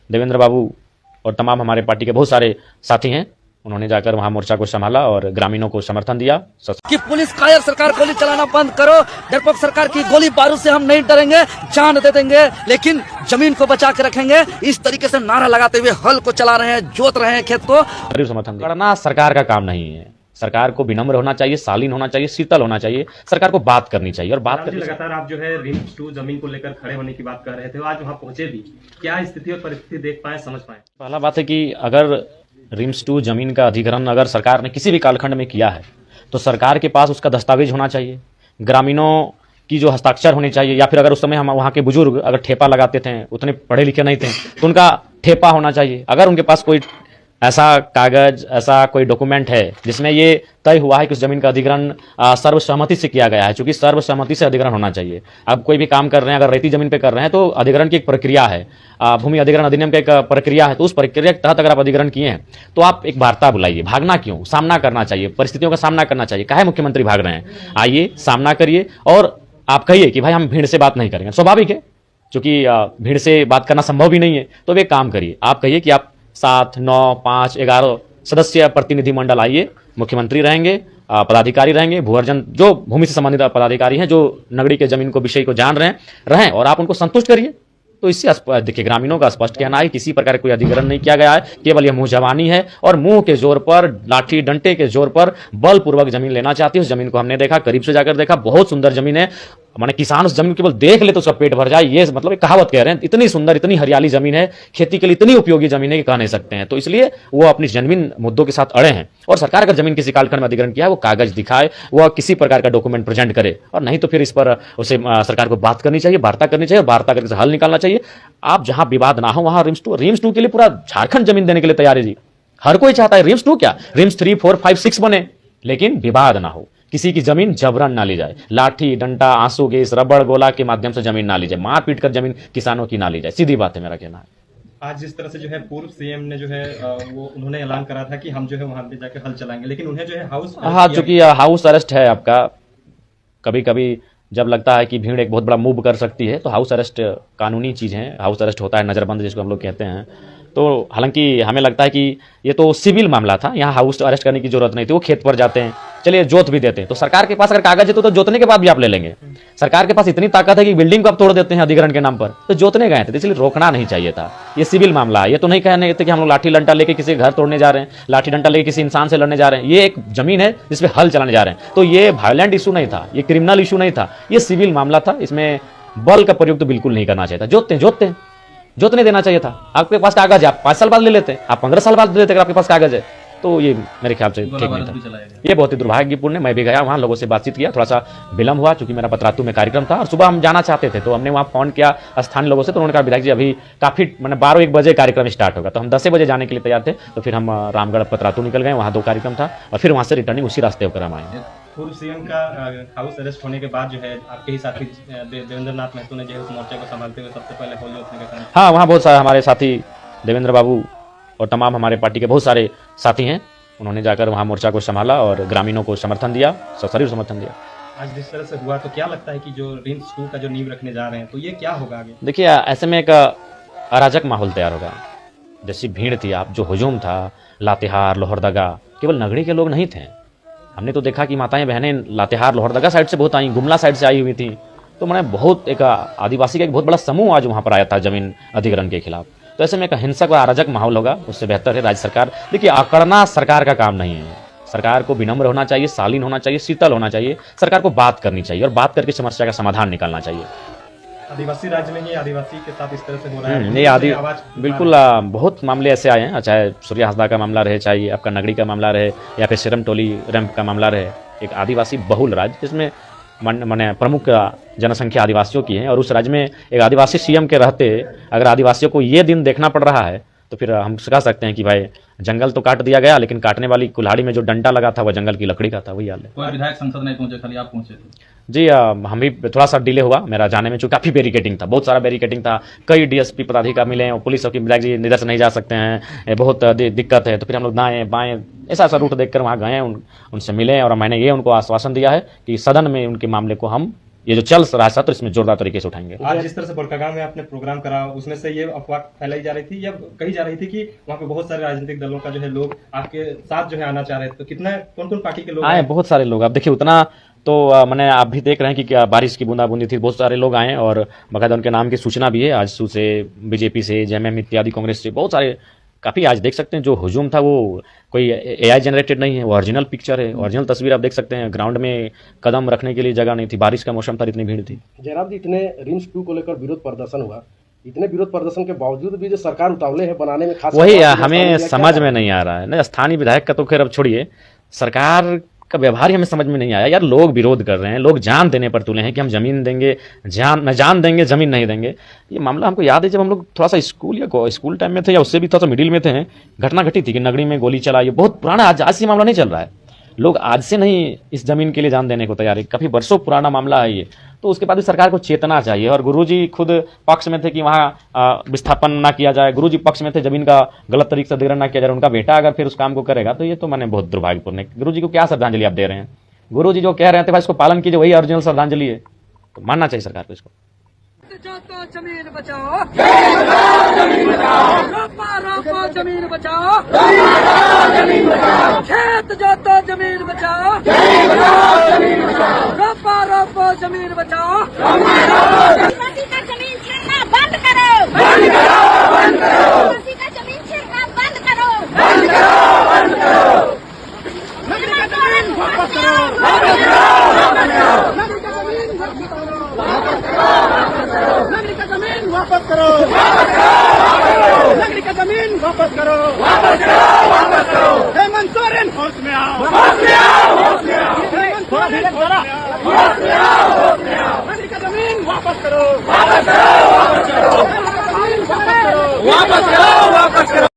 देवेंद्र बाबू और तमाम हमारे पार्टी के बहुत सारे साथी हैं, उन्होंने जाकर वहां मोर्चा को संभाला और ग्रामीणों को समर्थन दिया। कि पुलिस कायर सरकार गोली चलाना बंद करो, डरपोक सरकार की गोली बारूद से हम नहीं डरेंगे, जान दे देंगे, लेकिन जमीन को बचा के रखेंगे। इस तरीके से नारा लगाते हुए हल को चला रहे हैं, जोत रहे हैं खेत को। समर्थन करना सरकार का काम नहीं है। सरकार को विनम्र होना चाहिए, शालीन होना चाहिए, शीतल होना चाहिए। सरकार को बात करनी चाहिए और बात करनी। लगातार आप जो है रिम्स-2 जमीन को लेकर खड़े होने की बात कर रहे थे, आज वहां पहुंचे भी, क्या स्थिति और परिस्थिति देख पाए, समझ पाए? पहला बात है कि अगर रिम्स-2 जमीन का अधिग्रहण अगर सरकार ने किसी भी कालखंड में किया है तो सरकार के पास उसका दस्तावेज होना चाहिए, ग्रामीणों की जो हस्ताक्षर होनी चाहिए, या फिर अगर उस समय हम वहाँ के बुजुर्ग अगर ठेपा लगाते थे, उतने पढ़े लिखे नहीं थे, तो उनका ठेपा होना चाहिए। अगर उनके पास कोई ऐसा कागज, ऐसा कोई डॉक्यूमेंट है जिसमें ये तय हुआ है कि उस जमीन का अधिग्रहण सर्वसहमति से किया गया है, क्योंकि सर्वसहमति से अधिग्रहण होना चाहिए। अब कोई भी काम कर रहे हैं, अगर रेती जमीन पे कर रहे हैं तो अधिग्रहण की एक प्रक्रिया है, भूमि अधिग्रहण अधिनियम की एक प्रक्रिया है, तो उस प्रक्रिया के तहत अगर आप अधिग्रहण किए हैं तो आप एक वार्ता बुलाइए। भागना क्यों? सामना करना चाहिए, परिस्थितियों का सामना करना चाहिए। काहे मुख्यमंत्री भाग रहे हैं? आइए, सामना करिए और आप कहिए कि भाई हम भीड़ से बात नहीं करेंगे। स्वाभाविक है, क्योंकि भीड़ से बात करना संभव भी नहीं है, तो वे काम करिए। आप कहिए कि आप 7, 9, 5, 11 सदस्य प्रतिनिधिमंडल आइए, मुख्यमंत्री रहेंगे, पदाधिकारी रहेंगे, भूअर्जन जो भूमि से संबंधित पदाधिकारी हैं, जो नगरी के जमीन को विषय को जान रहें और आप उनको संतुष्ट करिए। तो इससे देखिए, ग्रामीणों का स्पष्ट कहना है किसी प्रकार कोई अधिग्रहण नहीं किया गया है, केवल यह मुंह जबानी है और मुंह के जोर पर, लाठी डंटे के जोर पर बलपूर्वक जमीन लेना चाहती है। उस जमीन को हमने देखा, करीब से जाकर देखा, बहुत सुंदर जमीन है। माने किसान उस जमीन केवल देख ले तो उसका पेट भर जाए, ये मतलब एक कहावत कह रहे हैं। इतनी सुंदर, इतनी हरियाली जमीन है, खेती के लिए इतनी उपयोगी जमीन है कि कह नहीं सकते हैं। तो इसलिए वो अपनी जमीन मुद्दों के साथ अड़े हैं। और सरकार अगर जमीन किसी कालखंड में अधिग्रहण किया है, वो कागज दिखाए, वो किसी प्रकार का डॉक्यूमेंट प्रेजेंट करे, और नहीं तो फिर इस पर उसे सरकार को बात करनी चाहिए, वार्ता करनी चाहिए, वार्ता करके हल निकालना चाहिए। आप जहां विवाद ना हो वहां रिम्स-2 के लिए पूरा झारखंड जमीन देने के लिए तैयार है जी। हर कोई चाहता है रिम्स-2 क्या, रिम्स 3, 4, 5, 6 बने, लेकिन विवाद ना हो, किसी की जमीन जबरन ना ली जाए, लाठी डंडा, आंसू गैस, रबड़ गोला के माध्यम से जमीन ना ली जाए, मार पीट कर जमीन किसानों की ना ली जाए। सीधी बात है, मेरा कहना है। आज जिस तरह से जो है पूर्व सीएम ने जो है वो उन्होंने ऐलान करा था कि हम जो है वहां पे जाके हल चलाएंगे, लेकिन उन्हें जो है हाँ, चूंकि हाउस अरेस्ट है आपका, कभी कभी जब लगता है कि भीड़ एक बहुत बड़ा मूव कर सकती है तो हाउस अरेस्ट कानूनी चीज़ है, हाउस अरेस्ट होता है, नज़रबंद जिसको हम लोग कहते हैं। तो हालांकि हमें लगता है कि ये तो सिविल मामला था, यहाँ हाउस अरेस्ट करने की जरूरत नहीं थी। वो खेत पर जाते हैं, चलिए जोत भी देते हैं, तो सरकार के पास अगर कागज है तो जोतने के बाद भी आप ले लेंगे। सरकार के पास इतनी ताकत है कि बिल्डिंग को आप तोड़ देते हैं अधिग्रहण के नाम पर, तो जोतने गए थे, इसलिए रोकना नहीं चाहिए था। ये सिविल मामला है, ये तो नहीं कहने थे कि हम लोग लाठी डंडा लेके किसी घर तोड़ने जा रहे हैं, लाठी डंडा लेके किसी इंसान से लड़ने जा रहे हैं। ये एक जमीन है जिसपे हल चलाने जा रहे हैं, तो ये वायलेंट इशू नहीं था, ये क्रिमिनल इशू नहीं था, ये सिविल मामला था। इसमें बल का प्रयोग तो बिल्कुल नहीं करना चाहिए था। जोतने देना चाहिए था। आपके पास कागज है, आप 5 साल बाद ले लेते हैं, आप 15 साल बाद ले लेते, अगर आपके पास कागज है तो ये मेरे ख्याल से ठीक नहीं था। ये बहुत ही दुर्भाग्यपूर्ण है। मैं भी गया वहाँ, लोगों से बातचीत किया, थोड़ा सा विलम्ब हुआ क्योंकि मेरा पतरातू में कार्यक्रम था और सुबह हम जाना चाहते थे, तो हमने वहाँ फोन किया स्थानीय लोगों से, तो उन्होंने कहा विधायक जी अभी काफी 12-1 बजे कार्यक्रम स्टार्ट होगा, तो हम 10 बजे जाने के लिए तैयार थे। तो फिर हम रामगढ़ पतरातू निकल गए, वहाँ 2 कार्यक्रम था और फिर वहाँ से रिटर्निंग उसी रास्ते होकर हम आए। पूर्व सीएम का हाउस अरेस्ट होने के बाद जो है आपके ही साथी देवेंद्र नाथ महतो ने जो है उस मोर्चे को संभालते हुए सबसे पहले होली जोतने का काम। हाँ, वहाँ बहुत सारे हमारे साथी देवेंद्र बाबू और तमाम हमारे पार्टी के बहुत सारे साथी हैं, उन्होंने जाकर वहाँ मोर्चा को संभाला और ग्रामीणों को समर्थन दिया, सशरीर समर्थन दिया। आज जिस तरह से हुआ, तो क्या लगता है कि जो रिम्स-2 का जो नींव रखने जा रहे हैं, तो ये क्या होगा आगे? देखिए, ऐसे में एक अराजक माहौल तैयार होगा। जैसी भीड़ थी, आप जो हुजूम था, लातेहार, लोहरदगा, केवल नगरी के लोग नहीं थे। हमने तो देखा कि माताएं बहनें लातेहार, लोहरदगा साइड से बहुत आई, गुमला साइड से आई हुई थी। तो मैंने बहुत एक आदिवासी का एक बहुत बड़ा समूह आज वहाँ पर आया था जमीन अधिग्रहण के खिलाफ। तो ऐसे में एक हिंसक व अराजक माहौल होगा, उससे बेहतर है राज्य सरकार। देखिए, आकड़ना सरकार का काम नहीं है। सरकार को विनम्र होना चाहिए, शालीन होना चाहिए, शीतल होना चाहिए। सरकार को बात करनी चाहिए और बात करके समस्या का समाधान निकालना चाहिए। आदिवासी राज्य में ही आदिवासी के साथ इस तरह से हो रहा है। ये बिल्कुल बहुत मामले ऐसे आए हैं, चाहे सूर्य हंसदा का मामला रहे, चाहे आपका नगरी का मामला रहे, या फिर सिरम टोली रैंप का मामला रहे। एक आदिवासी बहुल राज्य जिसमें माने प्रमुख जनसंख्या आदिवासियों की है, और उस राज्य में एक आदिवासी सीएम के रहते अगर आदिवासियों को ये दिन देखना पड़ रहा है तो फिर हम कह सकते हैं कि भाई जंगल तो काट दिया गया, लेकिन काटने वाली कुल्हाड़ी में जो डंडा लगा था वह जंगल की लकड़ी का था, वही हाल है। कोई विधायक संसद नहीं पहुंचे, खाली आप पहुंचे थे? जी, हम भी थोड़ा सा डिले हुआ मेरा जाने में, चूँकि काफ़ी बैरिकेडिंग था, बहुत सारा बैरिकेडिंग था। कई डीएसपी पदाधिकारी मिले और पुलिस की विधायक जी इधर से नहीं जा सकते हैं, बहुत दिक्कत है। तो फिर हम लोग दाएँ बाएँ ऐसा रूट देखकर वहाँ गए, उनसे मिले और मैंने ये उनको आश्वासन दिया है कि सदन में उनके मामले को हम ये जो चल रहा है सत्र, इसमें जोरदार तरीके से उठाएंगे। आज जिस तरह से बड़कागांव में आपने प्रोग्राम करा, उसमें से ये अफवाह फैलाई जा रही थी या कही जा रही थी कि वहाँ पे बहुत सारे राजनीतिक दलों का जो है लोग आपके साथ जो है आना चाह रहे थे, तो कितना कौन कौन पार्टी के लोग आए? बहुत सारे लोग, आप देखिए उतना तो मैंने आप भी देख रहे हैं कि क्या बारिश की बूंदाबूंदी थी, बहुत सारे लोग आए और बाकायदा उनके नाम की सूचना भी है। आजसू से, बीजेपी से, जेएमएम इत्यादि कांग्रेस से बहुत सारे, काफ़ी आज देख सकते हैं जो हुजूम था वो कोई एआई जनरेटेड नहीं है, वो ओरिजिनल पिक्चर है, ओरिजिनल तस्वीर आप देख सकते हैं। ग्राउंड में कदम रखने के लिए जगह नहीं थी, बारिश का मौसम था, इतनी भीड़ थी। जयराम जी, इतने रिम्स 2 को लेकर विरोध प्रदर्शन हुआ, इतने विरोध प्रदर्शन के बावजूद भी जो सरकार उतावले है बनाने में, खास वही हमें समझ में नहीं आ रहा है ना। स्थानीय विधायक का तो खैर अब छोड़िए, सरकार का व्यवहार ही हमें समझ में नहीं आया। यार लोग विरोध कर रहे हैं, लोग जान देने पर तुले हैं कि हम जमीन देंगे, जान देंगे, जमीन नहीं देंगे। ये मामला हमको याद है जब हम लोग थोड़ा सा स्कूल टाइम में थे या उससे भी थोड़ा सा मिडिल में थे, घटना घटी थी कि नगरी में गोली चला। ये बहुत पुराना, आज से मामला नहीं चल रहा है। लोग आज से नहीं इस जमीन के लिए जान देने को तैयार है, काफी वर्षों पुराना मामला है ये। तो उसके बाद भी सरकार को चेतना चाहिए। और गुरुजी खुद पक्ष में थे कि वहाँ विस्थापन ना किया जाए, गुरुजी पक्ष में थे जमीन का गलत तरीके से अधिग्रहण ना किया जाए। उनका बेटा अगर फिर उस काम को करेगा तो ये तो मैंने बहुत दुर्भाग्यपूर्ण है। गुरुजी को क्या श्रद्धांजलि आप दे रहे हैं? गुरुजी जो कह रहे थे भाई इसको पालन कीजिए, वही ओरिजिनल श्रद्धांजलि है, तो मानना चाहिए सरकार को इसको। जातो जमीन बचाओ, रोपा जमीन बचाओ, खेत जातो जमीन बचाओ, रोपा जमीन बचाओ। किसी का जमीन छीनना बंद करो, बंद करो, बंद करो। किसी का जमीन छीनना बंद करो, बंद करो, बंद करो। नगरी का जमीन वापस करो, वापस करो, नगरी का जमीन वापस करो, वापस करो, नगरी का जमीन वापस करो, वापस करो, नगरी का जमीन वापस करो, वापस करो, वापस करो। हेमंत सोरेन होश में आओ, होश में आओ, होश में आओ। हेमंत सोरेन होश में आओ, होश में आओ। नगरी का जमीन वापस करो, वापस करो, वापस करो, वापस करो, वापस करो।